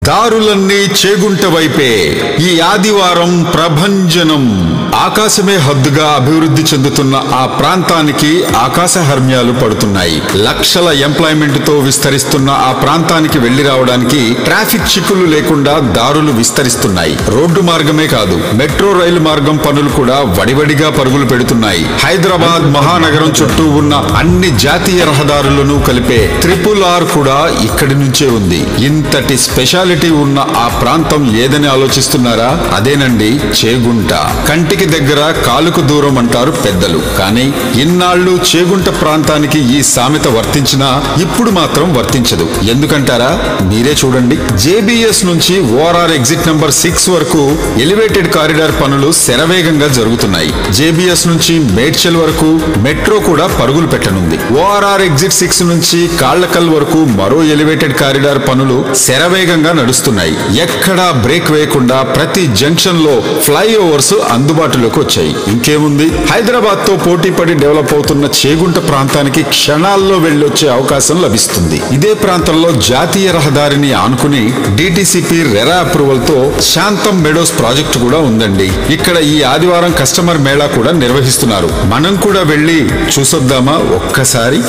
దారులన్నీ చేగుంట వైపే ఈ ఆదివారం ప్రభంజనం. ఆకాశమే హద్దుగా అభివృద్ధి చెందుతున్న ఆ ప్రాంతానికి ఆకాశ హర్మ్యాలు పడుతున్నాయి. లక్షల ఎంప్లాయ్మెంట్ తో విస్తరిస్తున్న ఆ ప్రాంతానికి వెళ్లి రావడానికి ట్రాఫిక్ చిక్కులు లేకుండా దారులు విస్తరిస్తున్నాయి. రోడ్డు మార్గమే కాదు, మెట్రో రైలు మార్గం పనులు కూడా వడివడిగా పరుగులు పెడుతున్నాయి. హైదరాబాద్ మహానగరం చుట్టూ ఉన్న అన్ని జాతీయ రహదారులను కలిపే RRR కూడా ఇక్కడి నుంచే ఉంది. ఇంతటి స్పెషాలిటీ ఉన్న ఆ ప్రాంతం ఏదని ఆలోచిస్తున్నారా? అదేనండి చేగుంట. కంటికి దగ్గర కాలుకు దూరం అంటారు పెద్దలు. కానీ ఇన్నాళ్లు చేగుంట ప్రాంతానికి ఈ సామెత వర్తించినా ఇప్పుడు మాత్రం వర్తించదు. ఎందుకంటారా? మీరే చూడండి. JBS నుంచి ORR ఎగ్జిట్ నంబర్ 6 వరకు ఎలివేటెడ్ కారిడార్ పనులు శరవేగంగా జరుగుతున్నాయి. JBS నుంచి మేడ్చల్ వరకు మెట్రో కూడా పరుగులు పెట్టనుంది. ORR ఎగ్జిట్ 6 నుంచి కాళ్లకల్ వరకు మరో ఎలివేటెడ్ కారిడార్ పనులు శరవేగంగా నడుస్తున్నాయి. ఎక్కడా బ్రేక్ వేయకుండా ప్రతి జంక్షన్ లో ఫ్లైఓవర్స్ అందుబాటులోకి వచ్చాయి. ఇంకేముంది, హైదరాబాద్ తో పోటీ పడి డెవలప్ అవుతున్న చేగుంట ప్రాంతానికి క్షణాల్లో వెళ్లొచ్చే అవకాశం లభిస్తుంది. ఇదే ప్రాంతంలో జాతీయ రహదారిని ఆనుకుని DTCP రెరా అప్రూవల్ తో శాంతం మెడోస్ ప్రాజెక్టు కూడా ఉందండి. ఇక్కడ ఈ ఆదివారం కస్టమర్ మేళా కూడా నిర్వహిస్తున్నారు. మనం కూడా వెళ్లి చూసొద్దామా ఒక్కసారి?